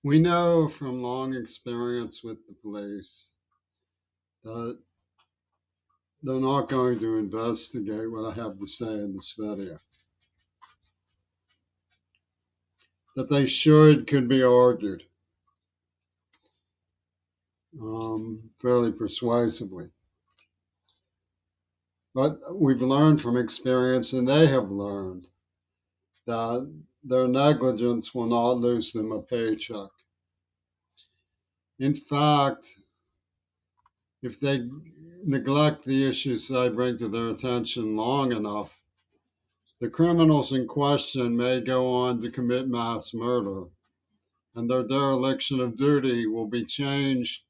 We know from long experience with the police that they're not going to investigate what I have to say in this video. That they could be argued fairly persuasively. But we've learned from experience, and they have learned, that their negligence will not lose them a paycheck. In fact, if they neglect the issues I bring to their attention long enough, the criminals in question may go on to commit mass murder, and their dereliction of duty will be changed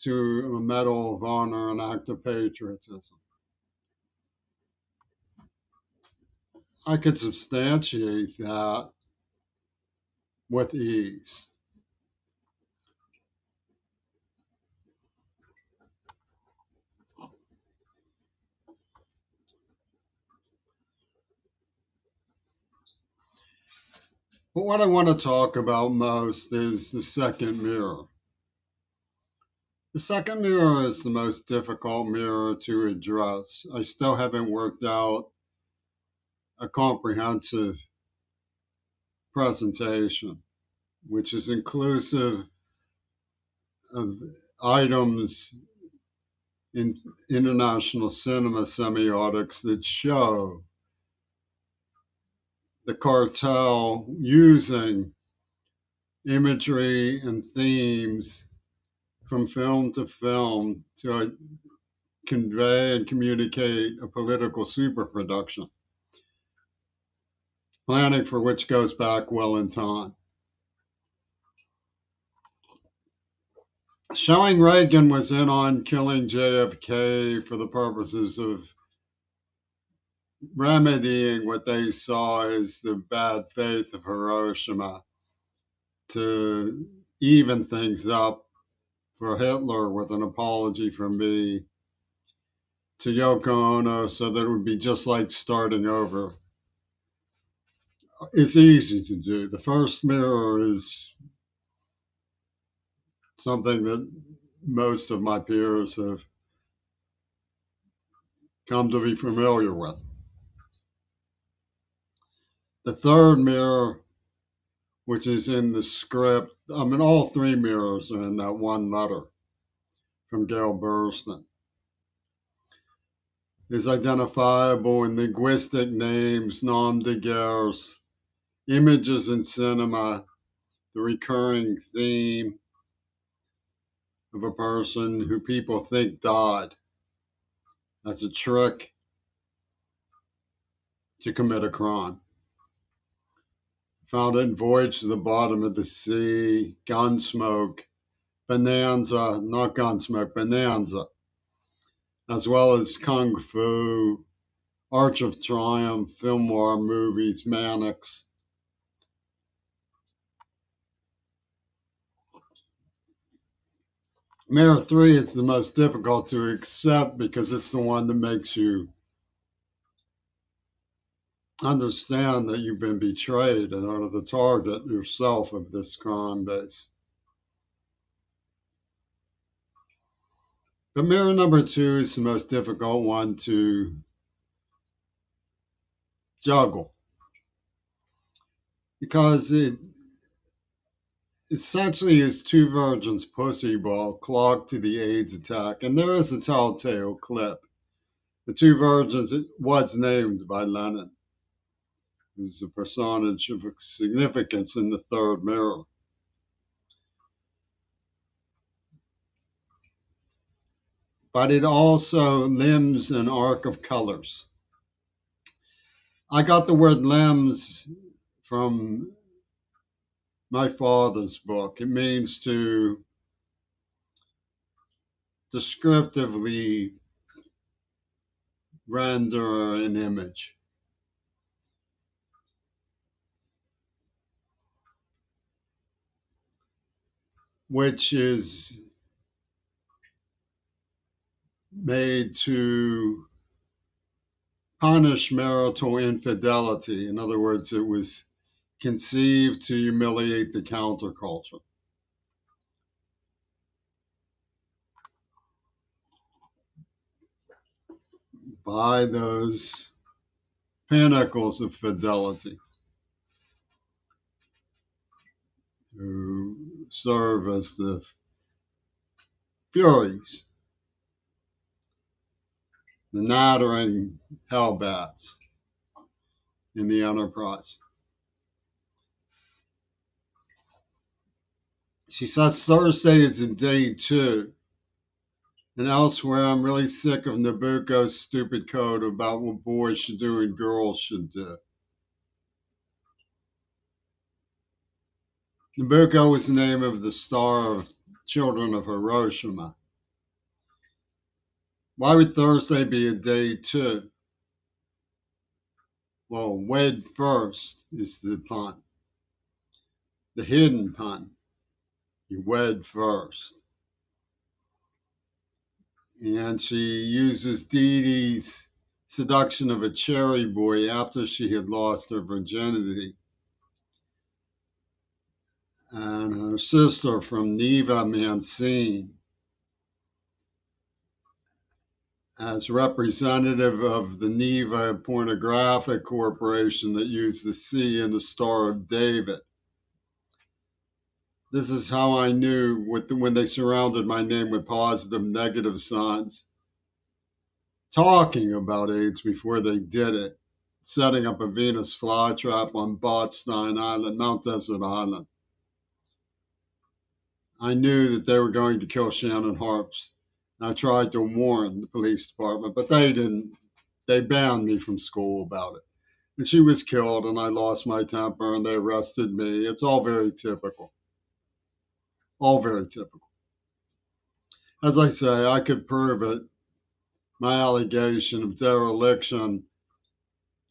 to a medal of honor and act of patriotism. I could substantiate that with ease. But what I want to talk about most is the second mirror. The second mirror is the most difficult mirror to address. I still haven't worked out a comprehensive presentation, which is inclusive of items in international cinema semiotics that show the cartel using imagery and themes from film to film to convey and communicate a political superproduction, planning for which goes back well in time. Showing Reagan was in on killing JFK for the purposes of remedying what they saw as the bad faith of Hiroshima, to even things up for Hitler with an apology from me to Yoko Ono so that it would be just like starting over. It's easy to do. The first mirror is something that most of my peers have come to be familiar with. The third mirror, which is in the script, all three mirrors are in that one letter from Gail Burstyn, is identifiable in linguistic names, nom de guerres, images in cinema, the recurring theme of a person who people think died as a trick to commit a crime. Found it in Voyage to the Bottom of the Sea, Gunsmoke, Bonanza, not Gunsmoke, Bonanza, as well as Kung Fu, Arch of Triumph, film noir movies, Mannix. Mirror 3 is the most difficult to accept because it's the one that makes you understand that you've been betrayed and are the target yourself of this crime base. But mirror number 2 is the most difficult one to juggle because it essentially is two virgins' pussy ball clogged to the AIDS attack. And there is a telltale clip. The two virgins, it was named by Lenin. Is a personage of significance in the third mirror. But it also limbs an arc of colors. I got the word limbs from my father's book. It means to descriptively render an image. Which is made to punish marital infidelity. In other words, it was conceived to humiliate the counterculture. By those pinnacles of fidelity who serve as the Furies, the nattering hellbats in the Enterprise. She says Thursday is a day two. And elsewhere, I'm really sick of Nabucco's stupid code about what boys should do and girls should do. Nabucco was the name of the star of Children of Hiroshima. Why would Thursday be a day two? Well, wed first is the pun. The hidden pun. You wed first. And she uses Dee Dee's seduction of a cherry boy after she had lost her virginity. And her sister from Neva Mancine as representative of the Neva Pornographic Corporation that used the C in the Star of David. This is how I knew when they surrounded my name with positive, negative signs, talking about AIDS before they did it, setting up a Venus flytrap on Botstein Island, Mount Desert Island. I knew that they were going to kill Shannon Harps. I tried to warn the police department, but they didn't. They banned me from school about it. And she was killed, and I lost my temper, and they arrested me. It's all very typical. All very typical. As I say, I could prove it. My allegation of dereliction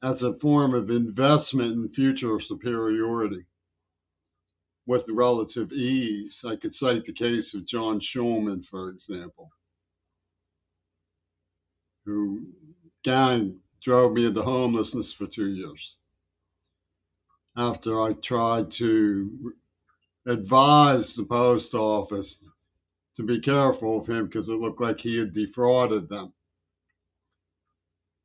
as a form of investment in future superiority with relative ease. I could cite the case of John Schulman, for example, who gang drove me into homelessness for 2 years after I tried to advise the post office to be careful of him because it looked like he had defrauded them.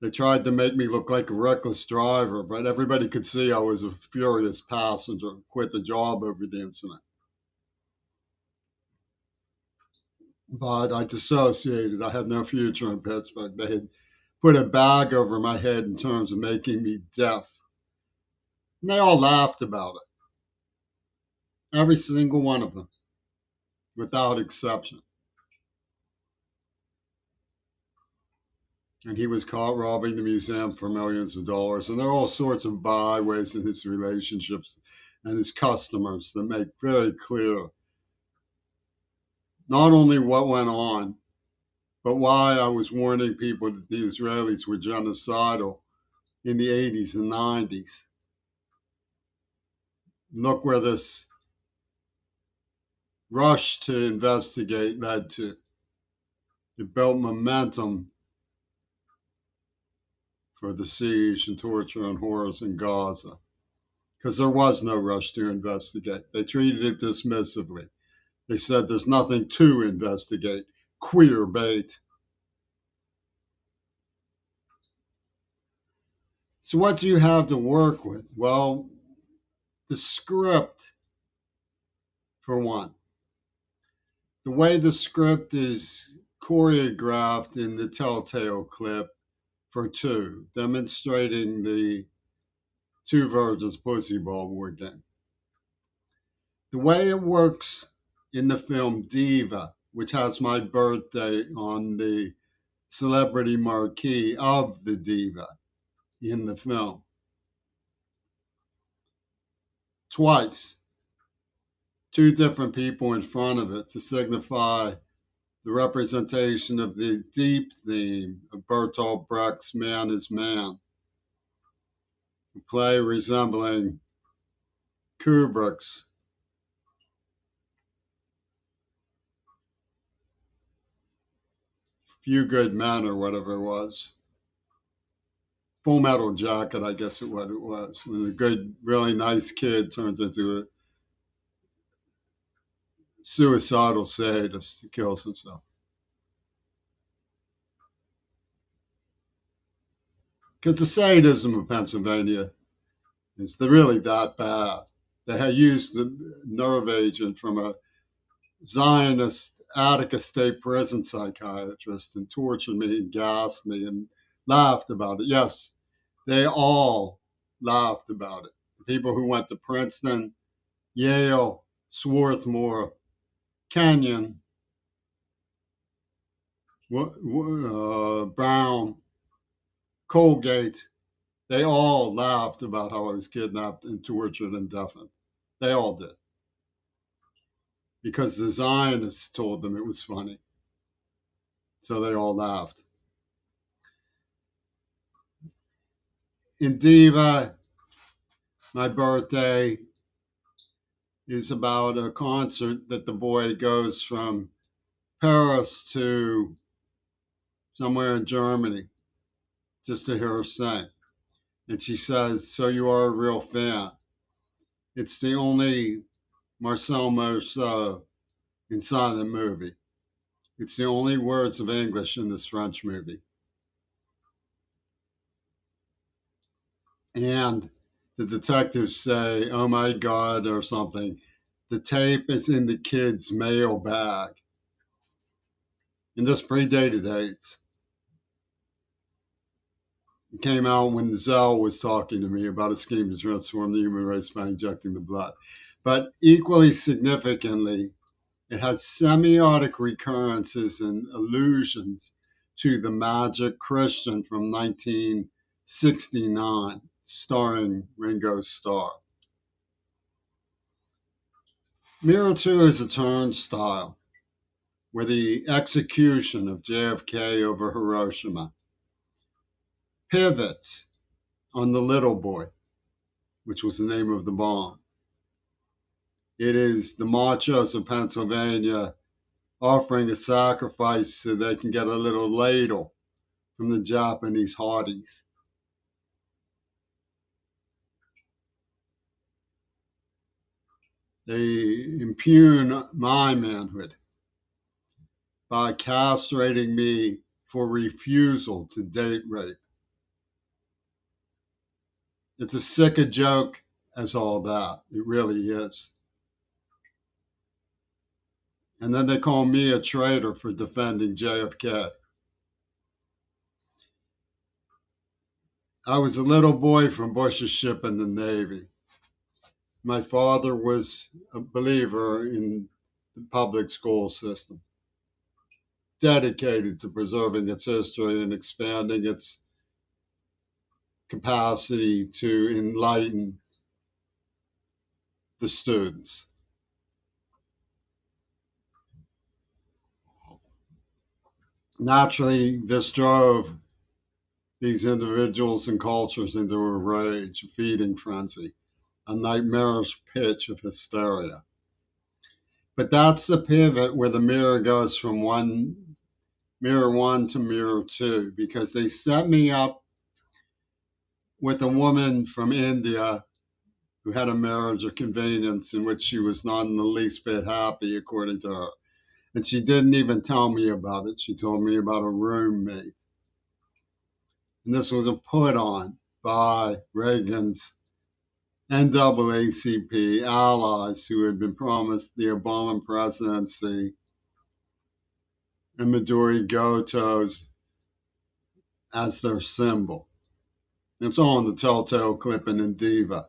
They tried to make me look like a reckless driver, but everybody could see I was a furious passenger, quit the job over the incident. But I dissociated. I had no future in Pittsburgh. They had put a bag over my head in terms of making me deaf. And they all laughed about it. Every single one of them, without exception. And he was caught robbing the museum for millions of dollars. And there are all sorts of byways in his relationships and his customers that make very clear not only what went on, but why I was warning people that the Israelis were genocidal in the 80s and 90s. Look where this rush to investigate led to. It built momentum for the siege and torture and horrors in Gaza because there was no rush to investigate. They treated it dismissively. They said there's nothing to investigate. Queer bait. So what do you have to work with? Well, the script, for one. The way the script is choreographed in the Telltale clip for two, demonstrating the Two Virgins Pussy Ball board game. The way it works in the film Diva, which has my birthday on the celebrity marquee of the diva in the film. Twice. Two different people in front of it to signify the representation of the deep theme of Bertolt Brecht's Man is Man, a play resembling Kubrick's Few Good Men or whatever it was. Full Metal Jacket, I guess it what it was. When a good, really nice kid turns into a suicidal sadist who kills himself. Because the sadism of Pennsylvania is really that bad. They had used the nerve agent from a Zionist Attica State Prison psychiatrist and tortured me and gassed me and laughed about it. Yes, they all laughed about it. The people who went to Princeton, Yale, Swarthmore, Kenyon, Brown, Colgate, they all laughed about how I was kidnapped and tortured and deafened. They all did. Because the Zionists told them it was funny. So they all laughed. In Diva, my birthday is about a concert that the boy goes from Paris to somewhere in Germany just to hear her sing. And she says, "So you are a real fan." It's the only Marcel Marceau inside the movie. It's the only words of English in this French movie. And the detectives say, "Oh my God," or something. The tape is in the kid's mail bag. And this predated AIDS. It came out when Zell was talking to me about a scheme to transform the human race by injecting the blood. But equally significantly, it has semiotic recurrences and allusions to The Magic Christian from 1969, starring Ringo Starr. Mirror 2 is a turnstile where the execution of JFK over Hiroshima pivots on the Little Boy, which was the name of the bomb. It is the machos of Pennsylvania offering a sacrifice so they can get a little ladle from the Japanese hotties. They impugn my manhood by castrating me for refusal to date rape. It's as sick a joke as all that. It really is. And then they call me a traitor for defending JFK. I was a little boy from Bush's ship in the Navy. My father was a believer in the public school system, dedicated to preserving its history and expanding its capacity to enlighten the students. Naturally, this drove these individuals and cultures into a rage, a feeding frenzy, a nightmarish pitch of hysteria. But that's the pivot where the mirror goes from mirror 1 to mirror 2, because they set me up with a woman from India who had a marriage of convenience in which she was not in the least bit happy, according to her. And she didn't even tell me about it. She told me about a roommate. And this was a put on by Reagan's NAACP allies who had been promised the Obama presidency and Maduro Gotos as their symbol. It's all in the telltale clip in Diva.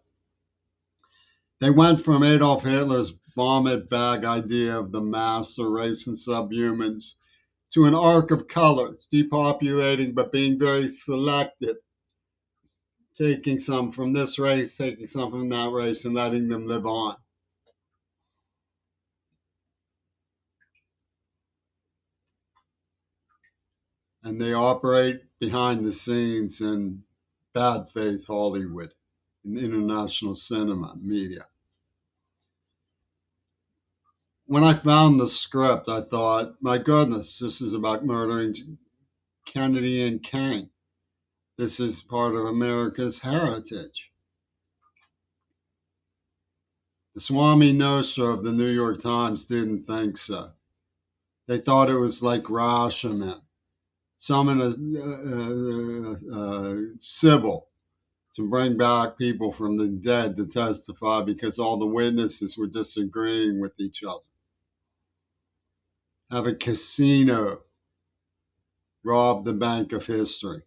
They went from Adolf Hitler's vomit bag idea of the master race and subhumans to an arc of colors, depopulating but being very selective, taking some from this race, taking some from that race, and letting them live on. And they operate behind the scenes in bad faith Hollywood, in international cinema, media. When I found the script, I thought, my goodness, this is about murdering Kennedy and King. This is part of America's heritage. The Swami Nosra of the New York Times didn't think so. They thought it was like Rashomon, summon a Sybil to bring back people from the dead to testify because all the witnesses were disagreeing with each other. Have a casino rob the bank of history.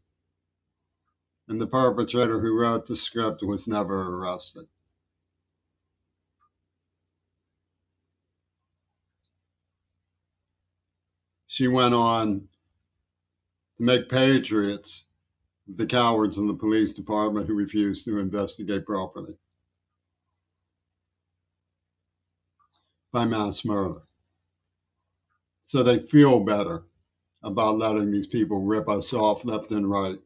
And the perpetrator who wrote the script was never arrested. She went on to make patriots of the cowards in the police department who refused to investigate properly by mass murder. So they feel better about letting these people rip us off left and right.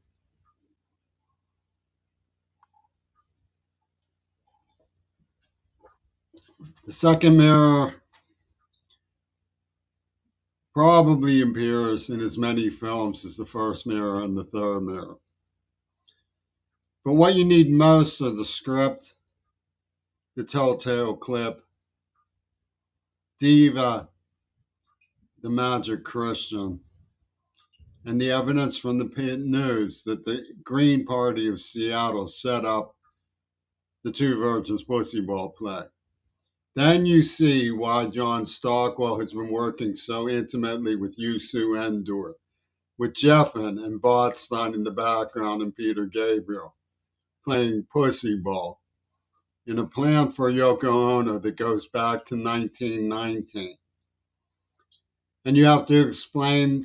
The second mirror probably appears in as many films as the first mirror and the third mirror. But what you need most are the script, the telltale clip, Diva, the Magic Christian, and the evidence from the news that the Green Party of Seattle set up the Two Virgins Pussy Ball play. Then you see why John Stockwell has been working so intimately with Yusu Endor, with Jeffen and Botstein in the background and Peter Gabriel playing Pussy Ball in a plan for Yoko Ono that goes back to 1919. And you have to explain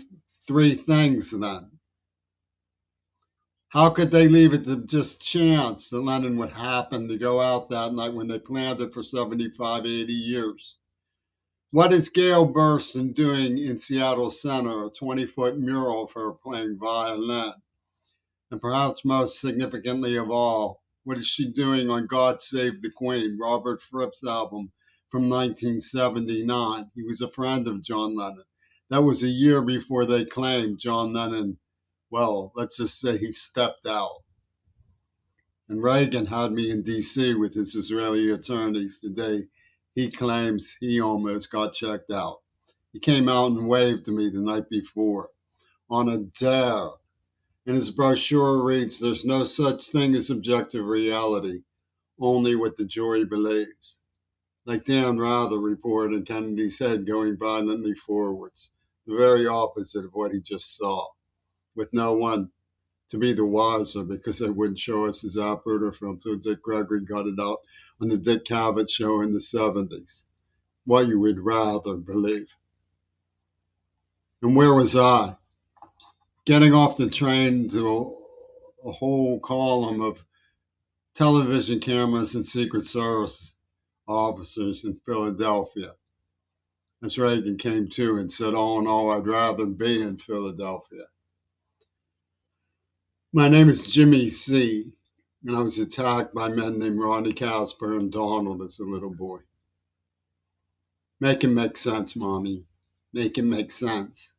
three things then. How could they leave it to just chance that Lennon would happen to go out that night when they planned it for 75, 80 years? What is Gail Burstyn doing in Seattle Center, a 20-foot mural of her playing violin? And perhaps most significantly of all, what is she doing on God Save the Queen, Robert Fripp's album from 1979? He was a friend of John Lennon. That was a year before they claimed John Lennon, well, let's just say he stepped out. And Reagan had me in D.C. with his Israeli attorneys the day he claims he almost got checked out. He came out and waved to me the night before on a dare. And his brochure reads, "There's no such thing as objective reality, only what the jury believes." Like Dan Rather reported in Kennedy's head going violently forwards, the very opposite of what he just saw, with no one to be the wiser because they wouldn't show us his Zapruder film until Dick Gregory got it out on the Dick Cavett show in the 70s. What you would rather believe. And where was I? Getting off the train to a whole column of television cameras and Secret Service officers in Philadelphia. As Reagan came to and said, all in all, I'd rather be in Philadelphia. My name is Jimmy C., and I was attacked by men named Ronnie Casper and Donald as a little boy. Make it make sense, Mommy. Make it make sense.